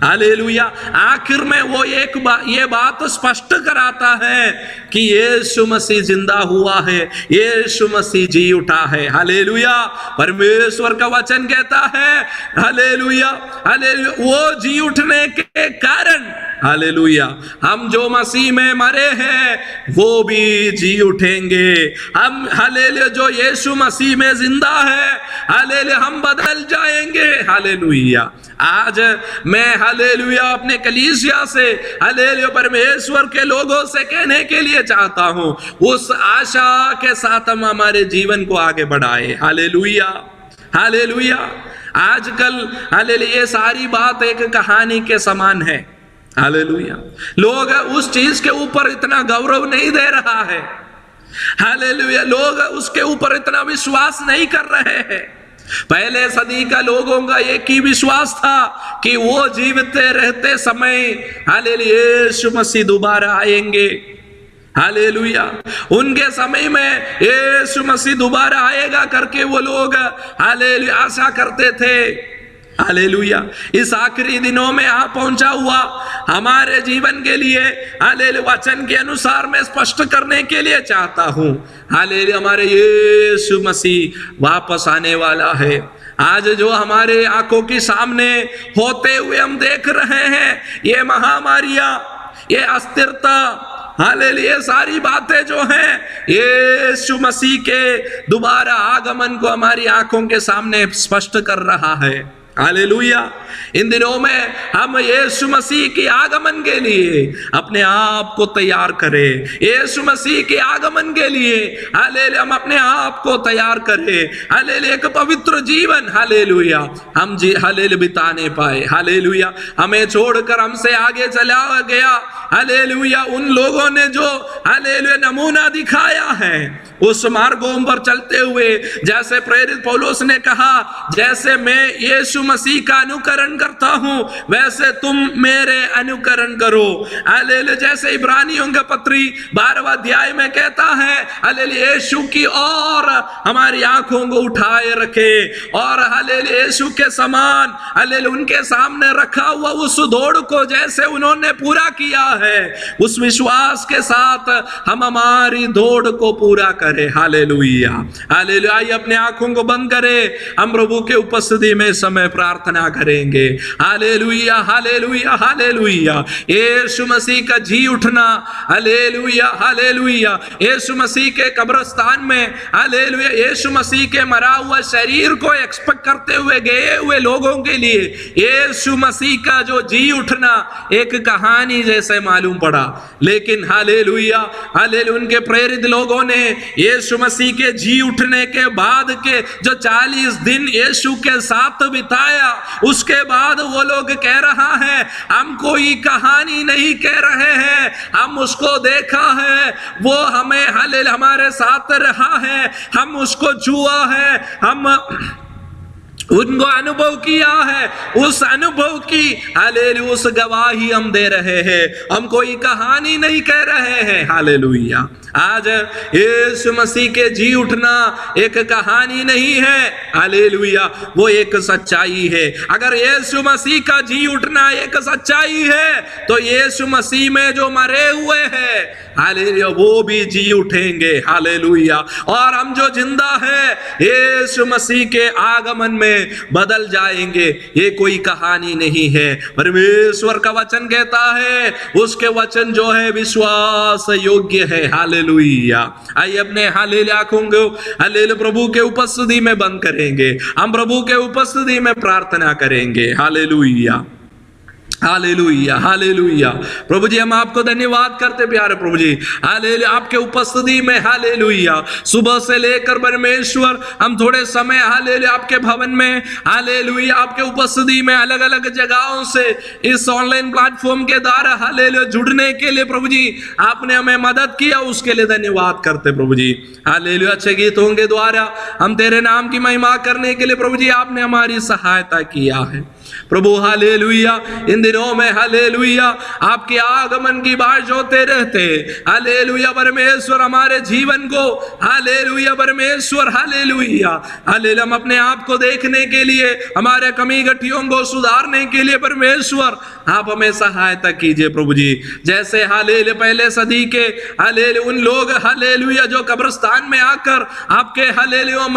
हालेलुया। आखिर में वो ये बात स्पष्ट कराता है कि यीशु मसीह जिंदा हुआ है, यीशु मसीह जी उठा है। हालेलुया। परमेश्वर का वचन कहता है हालेलुया, हालेलुया, वो जी उठने के कारण हालेलुया हम जो मसीह में मरे हैं वो भी जी उठेंगे। हम हालेलुया जो यीशु मसीह में जिंदा है हालेलुया हम बदल जाएंगे। हालेलुया। आज मैं हालेलुया अपने कलीसिया से हालेलुया परमेश्वर के लोगों से कहने के लिए चाहता हूं, उस आशा के साथ हम हमारे जीवन को आगे बढ़ाए। Hallelujah, hallelujah. आजकल हालेलुया ये सारी बात एक कहानी के समान है। हालेलुया। लोग उस चीज के ऊपर इतना गौरव नहीं दे रहा है। हालेलुया। लोग उसके ऊपर इतना विश्वास नहीं कर रहे हैं। पहले सदी का लोगों का एक ही विश्वास था कि वो जीवते रहते समय हालेलुया यीशु मसीह दोबारा आएंगे। हालेलुया। उनके समय में यीशु मसीह दोबारा आएगा करके वो लोग हालेलुया आशा करते थे। हालेलुया। इस आखिरी दिनों में आ पहुंचा हुआ हमारे जीवन के लिए हालेलुया वचन के अनुसार मैं स्पष्ट करने के लिए चाहता हूं। हालेलुया हमारे यीशु मसीह वापस आने वाला है। आज जो हमारे आंखों के सामने होते हुए हम देख रहे हैं, ये महामारियां, ये अस्थिरता, हालेलुया सारी बातें जो हैं यीशु मसीह के दोबारा आगमन को हमारी आंखों के सामने स्पष्ट कर रहा है। हालेलुया। इन दिनों में हम यीशु मसीह के आगमन के लिए अपने आप को तैयार करें। यीशु मसीह के आगमन के लिए हालेलुया हम अपने आप को तैयार करें। हालेलुया एक पवित्र जीवन हालेलुया हम हालेलुया बिताने पाए। हालेलुया। हमें छोड़कर हमसे आगे चला गया हालेलुया उन लोगों ने जो हालेलुया नमूना दिखाया है, उस मार्गों पर चलते हुए जैसे प्रेरित पौलुस ने कहा, जैसे मैं यीशु मसीह का अनुकरण करता हूं वैसे तुम मेरे अनुकरण करो। हालेलुया। जैसे इब्रानियों का पत्री 12वां अध्याय में कहता है हालेलुया यीशु की और हमारी आंखों को उठाए रखे और हालेलुया यीशु के समान हालेलुया उनके सामने रखा हुआ उस दौड़ को जैसे उन्होंने पूरा किया है, उस विश्वास के साथ हम हमारी दौड़ को पूरा करें। हालेलुया। हालेलुया। आइए अपने आंखों को बंद करें, हम प्रभु के उपस्थिति में समय प्रार्थना करेंगे। Hallelujah, hallelujah, hallelujah. Yeshu Masih का जी उठना, हालेलुया, हालेलुया। यीशु मसीह के कब्रिस्तान में हालेलुया यीशु मसीह के मरा हुआ शरीर को एक्सपेक्ट करते हुए गए हुए लोगों के लिए यीशु मसीह का जो जी उठना एक कहानी जैसे मालूम पड़ा, लेकिन हालेलुया, हालेलुया उनके प्रेरित लोगों ने यीशु मसीह के जी उठने के बाद के जो 40 दिन यीशु के साथ बिताया, उसके बाद वो लोग कह रहा है हम कोई कहानी नहीं कह रहे हैं, हम उसको देखा है, वो हमें हालेलुया हमारे साथ रहा है, हम उसको छुआ है, हम उनको अनुभव किया है, उस अनुभव की हालेलुया उस गवाही हम दे रहे हैं, हम कोई कहानी नहीं कह रहे हैं। हालेलुया। आज यीशु मसीह के जी उठना एक कहानी नहीं है, हालेलुया वो एक सच्चाई है। अगर यीशु मसीह का जी उठना एक सच्चाई है तो यीशु मसीह में जो मरे हुए हैं हालेलुया वो भी जी उठेंगे। हालेलुया। और हम जो जिंदा है यीशु मसीह के आगमन में बदल जाएंगे। ये कोई कहानी नहीं है, परमेश्वर का वचन कहता है, उसके वचन जो है विश्वास योग्य है। हालेलुया। आइए अपने हालेलुया आंखों को हालेलुया प्रभु के उपस्थिति में बंद करेंगे, हम प्रभु के उपस्थिति में प्रार्थना करेंगे। Hallelujah, hallelujah, hallelujah. प्रभु जी हम आपको धन्यवाद करते प्यारे प्रभु जी, हालेलुया आपके उपस्थिति में हालेलुया सुबह से लेकर परमेश्वर हम थोड़े समय हालेलुया आपके भवन में हालेलुया आपके उपस्थिति में अलग अलग जगहों से इस ऑनलाइन प्लेटफॉर्म के द्वारा हालेलुया जुड़ने के लिए प्रभु जी आपने हमें मदद किया, उसके लिए धन्यवाद करते प्रभु जी। हालेलुया अच्छे गीतों के द्वारा हम तेरे नाम की महिमा करने के लिए प्रभु जी आपने हमारी सहायता किया है। प्रभु हालेलुया, इन दिनों में हालेलुया आपके आगमन की बाट जोते रहते। हालेलुया परमेश्वर हमारे जीवन को हालेलुया परमेश्वर हालेलुया हालेलुया हम अपने आप को देखने के लिए, हमारे कमी गठियों को सुधारने के लिए परमेश्वर आप हमें सहायता कीजिए प्रभु जी। जैसे हालेलुया पहले सदी के हालेलुया उन लोग हालेलुया जो कब्रिस्तान में आकर आपके हालेलुया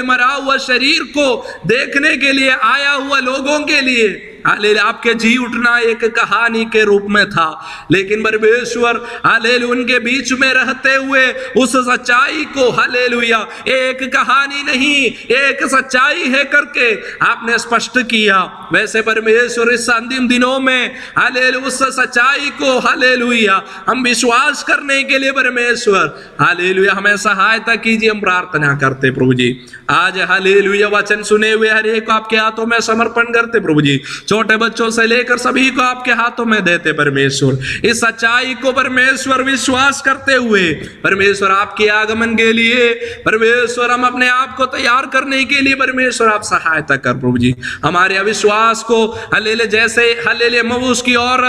मरा हुआ शरीर को देखने के लिए आया हुआ लोगों के लिए हालेलुया आपके जी उठना एक कहानी के रूप में था, लेकिन परमेश्वर हालेलुया उनके बीच में रहते हुए उस सच्चाई को हालेलुया एक कहानी नहीं एक सच्चाई है करके आपने स्पष्ट किया। वैसे परमेश्वर इस अंतिम दिनों में हालेलुया उस सच्चाई को हालेलुया हम विश्वास करने के लिए परमेश्वर हालेलुया हमें सहायता कीजिए, हम प्रार्थना करते प्रभु जी। आज हालेलुया वचन सुने हुए हर एक को आपके हाथों में समर्पण करते प्रभु जी, छोटे बच्चों से लेकर सभी को आपके हाथों में देते परमेश्वर। इस सच्चाई को परमेश्वर विश्वास करते हुए परमेश्वर आपके आगमन के लिए परमेश्वर हम अपने आप को तैयार करने के लिए परमेश्वर आप सहायता कर प्रभु जी। हमारे अविश्वास को हालेलुया जैसे हालेलुया मऊस की ओर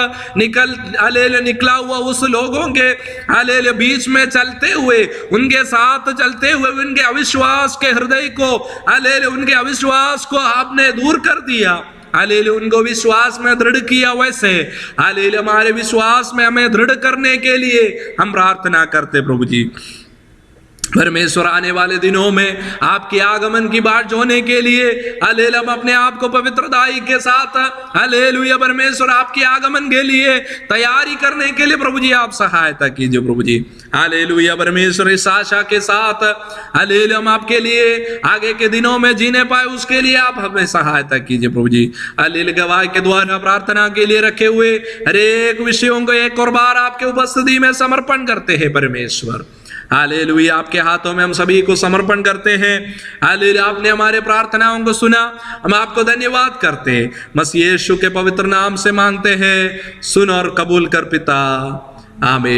निकला हुआ उस लोगों के हालेलुया बीच में चलते हुए उनके साथ चलते हुए उनके अविश्वास के हृदय को हालेलुया उनके अविश्वास को आपने दूर कर दिया, हालेलुया उनको विश्वास में दृढ़ किया। वैसे हालेलुया हमारे विश्वास में हमें दृढ़ करने के लिए हम प्रार्थना करते प्रभु जी। परमेश्वर आने वाले दिनों में आपके आगमन की बाट जोने के लिए हालेलुया हम अपने आप को पवित्रताई के साथ हालेलुया परमेश्वर आपके आगमन के लिए तैयारी करने के लिए प्रभु जी आप सहायता कीजिए प्रभु जी। हालेलुया परमेश्वर इस आशा के साथ हालेलुया हम आपके लिए आगे के दिनों में जीने पाए उसके लिए आप हमें सहायता कीजिए प्रभु जी। हालेलुया गवाह के द्वारा प्रार्थना के लिए रखे हुए हर एक विषयों को एक और बार आपके उपस्थिति में समर्पण करते हैं परमेश्वर। हालेलुया आपके हाथों में हम सभी को समर्पण करते हैं। हालेलुया आपने हमारे प्रार्थनाओं को सुना, हम आपको धन्यवाद करते हैं। मसीह यीशु के पवित्र नाम से मांगते हैं, सुन और कबूल कर पिता, आमीन।